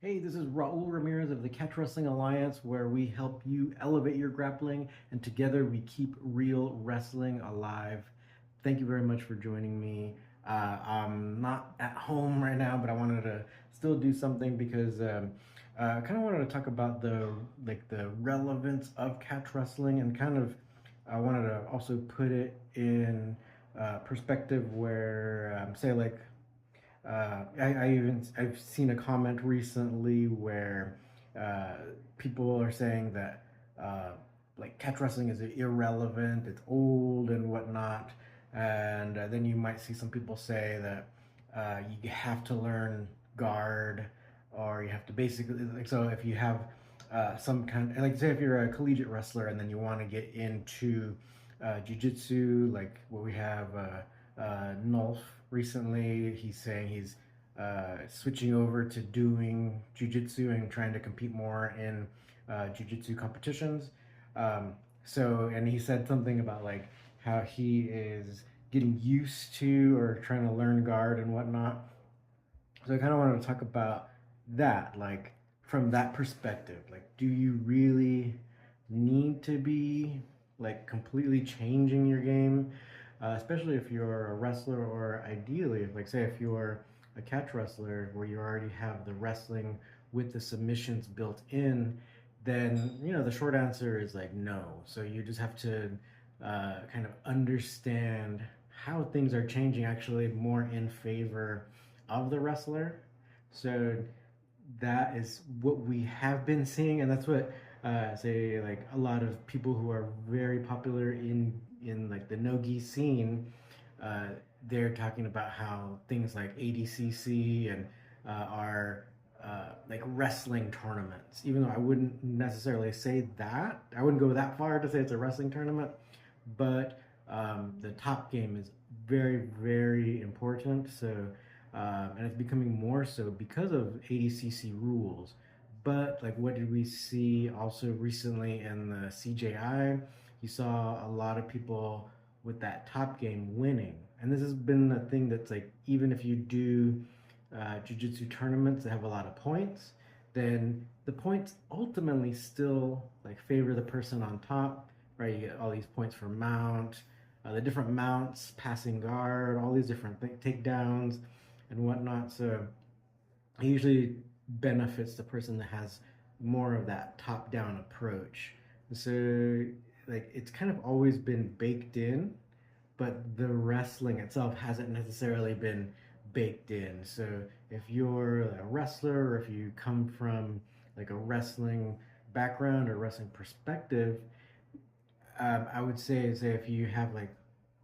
Hey, this is Raul Ramirez of the Catch Wrestling Alliance, where we help you elevate your grappling, and together we keep real wrestling alive. Thank you very much for joining me. I'm not at home right now, but I wanted to still do something because I kind of wanted to talk about the relevance of catch wrestling, and kind of I wanted to also put it in perspective where say like I've seen a comment recently where uh, people are saying that like catch wrestling is irrelevant, it's old and whatnot, and then you might see some people say that you have to learn guard, or you have to basically like, so if you have some kind, like say if you're a collegiate wrestler and then you want to get into jiu-jitsu, like what we have Nolf recently. He's saying he's switching over to doing jujitsu and trying to compete more in jujitsu competitions. And he said something about like how he is getting used to or trying to learn guard and whatnot. So I kind of wanted to talk about that, like from that perspective. Like, do you really need to be like completely changing your game, especially if you're a wrestler, or ideally, if, like, say, if you're a catch wrestler where you already have the wrestling with the submissions built in, then the short answer is like no. So you just have to kind of understand how things are changing actually more in favor of the wrestler. So that is what we have been seeing, and that's what say like a lot of people who are very popular in like the no-gi scene. uh, they're talking about how things like ADCC and are like wrestling tournaments, even though I wouldn't necessarily say that. I wouldn't go that far to say it's a wrestling tournament, but the top game is very, very important. So and it's becoming more so because of ADCC rules. But like, what did we see also recently in the CJI? You saw a lot of people with that top game winning, and this has been a thing that's like, even if you do jiu-jitsu tournaments that have a lot of points, then the points ultimately still like favor the person on top, right? You get all these points for mount, the different mounts, passing guard, all these different takedowns and whatnot. So it usually benefits the person that has more of that top down approach. So like, it's kind of always been baked in, but the wrestling itself hasn't necessarily been baked in. So if you're a wrestler, or if you come from like a wrestling background or wrestling perspective, I would say if you have like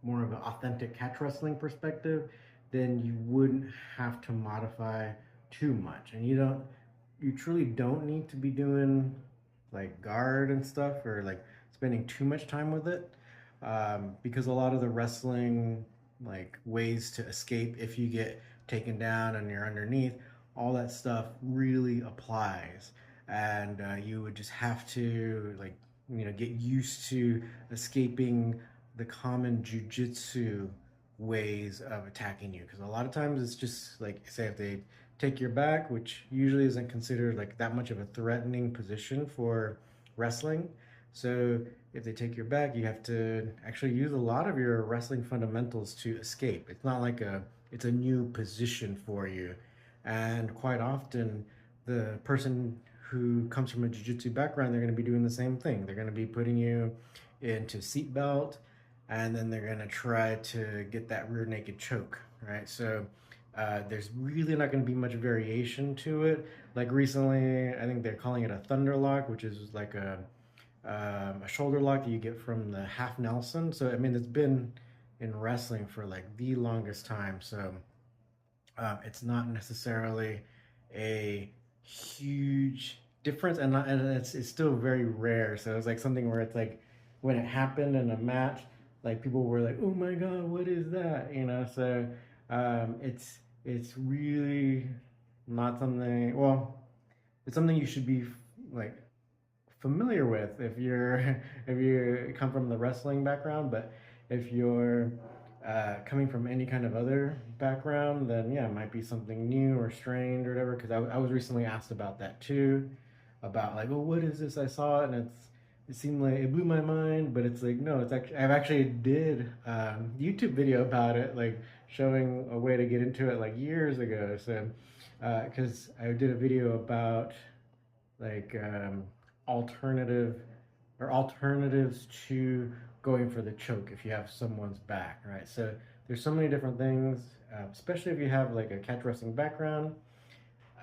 more of an authentic catch wrestling perspective, then you wouldn't have to modify too much, and you truly don't need to be doing like guard and stuff, or like spending too much time with it, because a lot of the wrestling like ways to escape if you get taken down and you're underneath, all that stuff really applies, and you would just have to like get used to escaping the common jujitsu ways of attacking you, because a lot of times it's just like, say if they take your back, which usually isn't considered like that much of a threatening position for wrestling. So if they take your back, you have to actually use a lot of your wrestling fundamentals to escape. It's not like it's a new position for you, and quite often the person who comes from a jiu-jitsu background, they're going to be doing the same thing. They're going to be putting you into seatbelt, and then they're going to try to get that rear naked choke, right? So there's really not going to be much variation to it. Like recently, I think they're calling it a thunder lock, which is like a shoulder lock that you get from the half Nelson. So I mean, it's been in wrestling for like the longest time. So it's not necessarily a huge difference, and it's still very rare. So it's like something where it's like, when it happened in a match, like people were like, "Oh my god, what is that?" So it's really not something. Well, it's something you should be like familiar with if you're if you come from the wrestling background. But if you're coming from any kind of other background, then yeah, it might be something new or strange or whatever. Because I was recently asked about that too, about like, oh, what is this? I saw it and it seemed like it blew my mind, but it's like no, it's actually I've actually did YouTube video about it, like showing a way to get into it like years ago. So because I did a video about like alternative or alternatives to going for the choke if you have someone's back, right? So there's so many different things, especially if you have like a catch wrestling background.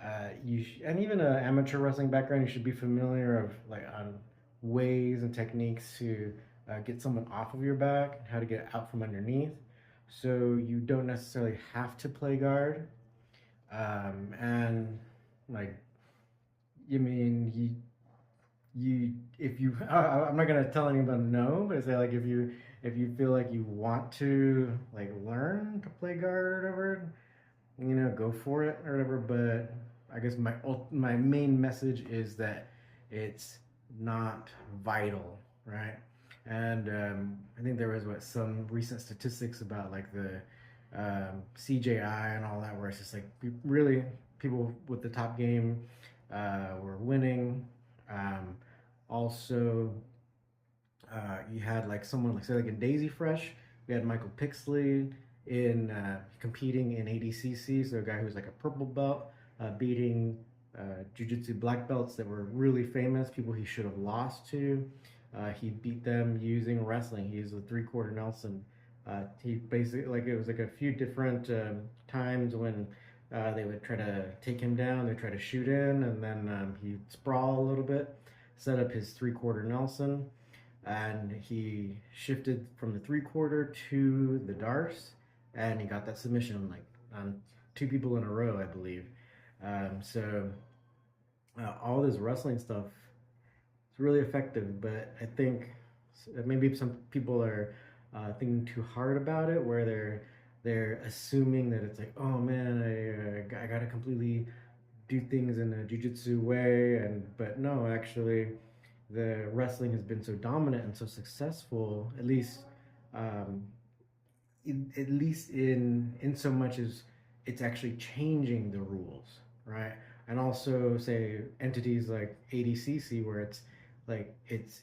And even an amateur wrestling background, you should be familiar of like on ways and techniques to get someone off of your back and how to get out from underneath. So you don't necessarily have to play guard. And like, you mean you if you I'm not gonna tell anyone no, but I say like if you feel like you want to like learn to play guard or whatever, go for it or whatever. But I guess my main message is that it's not vital, right? And I think there was some recent statistics about like the CJI and all that, where it's just like really people with the top game were winning. Also, you had like someone like say like in Daisy Fresh, we had Michael Pixley in competing in ADCC, so a guy who's like a purple belt beating jiu-jitsu black belts that were really famous, people he should have lost to. He beat them using wrestling. He used the three-quarter Nelson. He basically like it was like a few different times when they would try to take him down, they try to shoot in, and then he'd sprawl a little bit, set up his three-quarter Nelson, and he shifted from the three-quarter to the Darce, and he got that submission like on two people in a row, I believe. So all this wrestling stuff is really effective, but I think maybe some people are thinking too hard about it, where they're assuming that it's like, oh man, I gotta completely do things in a jiu-jitsu way, but no, actually, the wrestling has been so dominant and so successful, um, at least in so much as it's actually changing the rules, right? And also say entities like ADCC, where it's like it's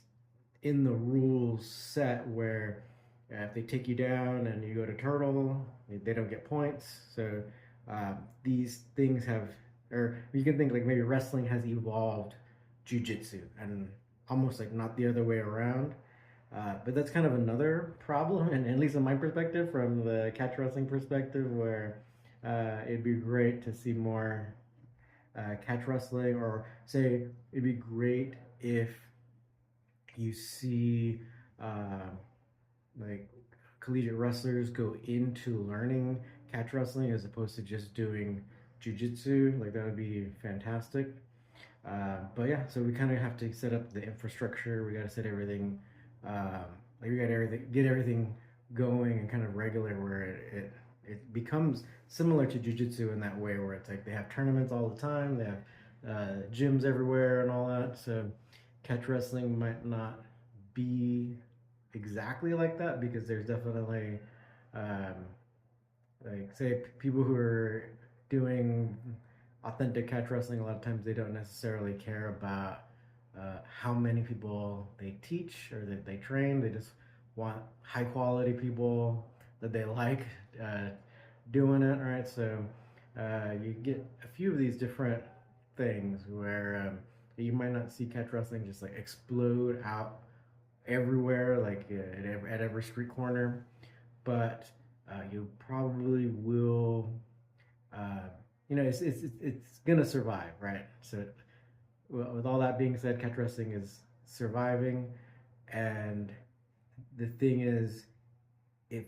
in the rules set where if they take you down and you go to turtle, they don't get points. So these things have, or you can think like maybe wrestling has evolved jujitsu and almost like not the other way around. But that's kind of another problem, and at least in my perspective, from the catch wrestling perspective, where it'd be great to see more catch wrestling, or say it'd be great if you see like collegiate wrestlers go into learning catch wrestling as opposed to just doing jujitsu. Like that would be fantastic. But yeah, so we kind of have to set up the infrastructure. We got to set everything, like we got to get everything going and kind of regular, where it becomes similar to jujitsu in that way, where it's like they have tournaments all the time, they have gyms everywhere and all that. So catch wrestling might not be exactly like that, because there's definitely um, like say people who are doing authentic catch wrestling, a lot of times they don't necessarily care about how many people they teach or that they train. They just want high quality people that they like doing it, right? So you get a few of these different things where you might not see catch wrestling just like explode out everywhere, like at every street corner, but you probably will. Uh, it's gonna survive, right? So, well, with all that being said, catch wrestling is surviving, and the thing is, if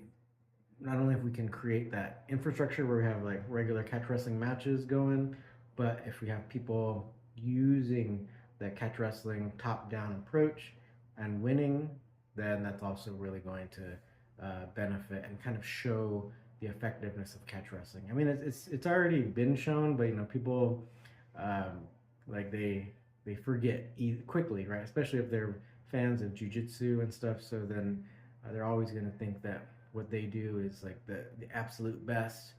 not only if we can create that infrastructure where we have like regular catch wrestling matches going, but if we have people using that catch wrestling top-down approach and winning, then that's also really going to benefit and kind of show the effectiveness of catch wrestling. I mean, it's already been shown, but people like they forget quickly, right? Especially if they're fans of jujitsu and stuff. So then they're always going to think that what they do is like the absolute best.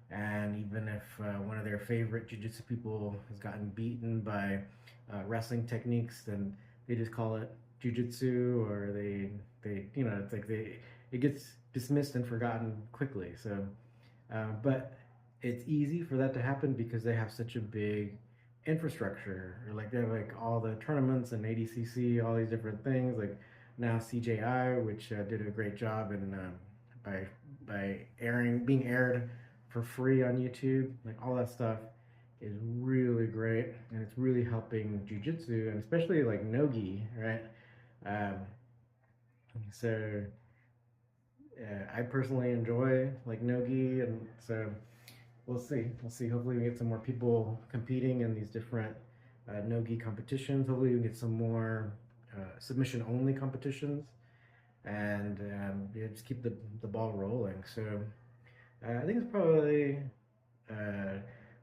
And even if one of their favorite jiu-jitsu people has gotten beaten by wrestling techniques, then they just call it jiu-jitsu, or they it's like it gets dismissed and forgotten quickly. So, but it's easy for that to happen because they have such a big infrastructure. Like they have like all the tournaments and ADCC, all these different things. Like now CJI, which did a great job in by being aired for free on YouTube. Like all that stuff is really great, and it's really helping jiu-jitsu, and especially like no-gi, right? Um, so I personally enjoy like no-gi, and so we'll see. Hopefully we get some more people competing in these different no-gi competitions. Hopefully we get some more submission-only competitions, and yeah, just keep the ball rolling. So I think it's probably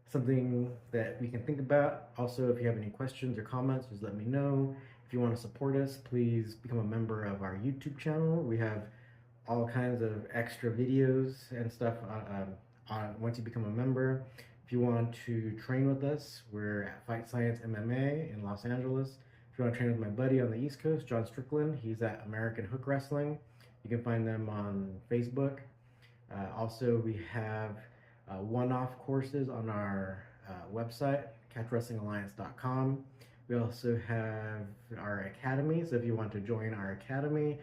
something that we can think about. Also, if you have any questions or comments, just let me know. If you want to support us, please become a member of our YouTube channel. We have all kinds of extra videos and stuff once you become a member. If you want to train with us, we're at Fight Science MMA in Los Angeles. If you want to train with my buddy on the East Coast, John Strickland, he's at American Hook Wrestling. You can find them on Facebook. Also, we have one-off courses on our website, catchwrestlingalliance.com. We also have our academy, so if you want to join our academy,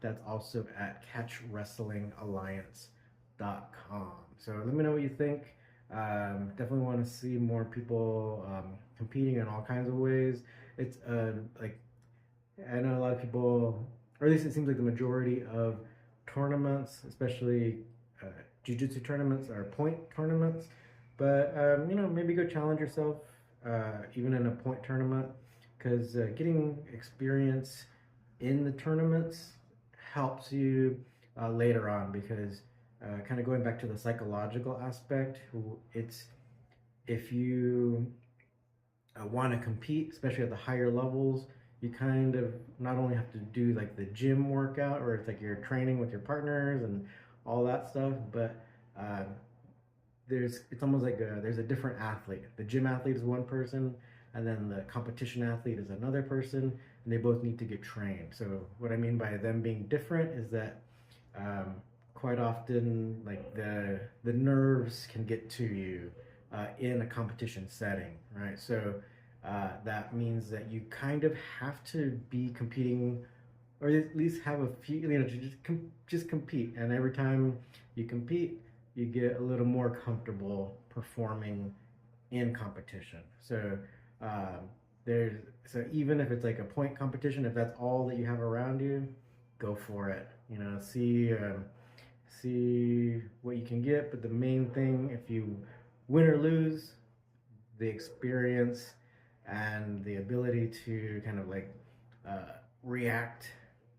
that's also at catchwrestlingalliance.com. So let me know what you think. Definitely want to see more people competing in all kinds of ways. It's like, I know a lot of people, or at least it seems like the majority of tournaments, especially jiu-jitsu tournaments, are point tournaments. But maybe go challenge yourself even in a point tournament, because getting experience in the tournaments helps you later on, because kind of going back to the psychological aspect, it's if you want to compete, especially at the higher levels, you kind of not only have to do like the gym workout, or it's like you're training with your partners and all that stuff, but it's almost like there's a different athlete. The gym athlete is one person, and then the competition athlete is another person, and they both need to get trained. So what I mean by them being different is that quite often, like the nerves can get to you in a competition setting, right? So that means that you kind of have to be competing, or at least have a few, to just compete. And every time you compete, you get a little more comfortable performing in competition. So so even if it's like a point competition, if that's all that you have around you, go for it. See what you can get. But the main thing, if you win or lose, the experience and the ability to kind of like react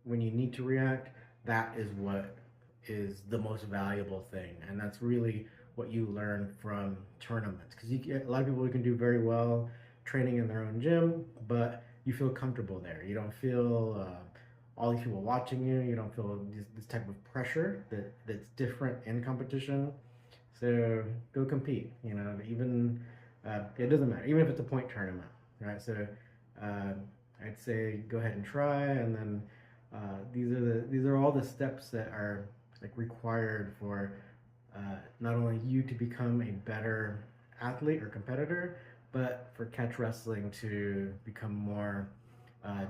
when you need to react, that is what is the most valuable thing. And that's really what you learn from tournaments, because a lot of people can do very well training in their own gym, but you feel comfortable there. You don't feel all these people watching you. You don't feel this type of pressure that's different in competition. So go compete. Even it doesn't matter, even if it's a point tournament, right? So I'd say go ahead and try, and then these are all the steps that are like required for not only you to become a better athlete or competitor, but for catch wrestling to become more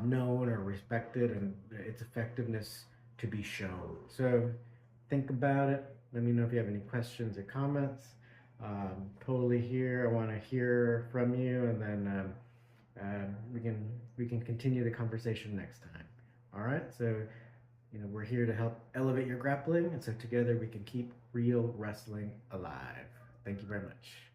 known or respected, and its effectiveness to be shown. So think about it. Let me know if you have any questions or comments. Totally here. I want to hear from you, and then we can continue the conversation next time. All right. So we're here to help elevate your grappling, and so together we can keep real wrestling alive. Thank you very much.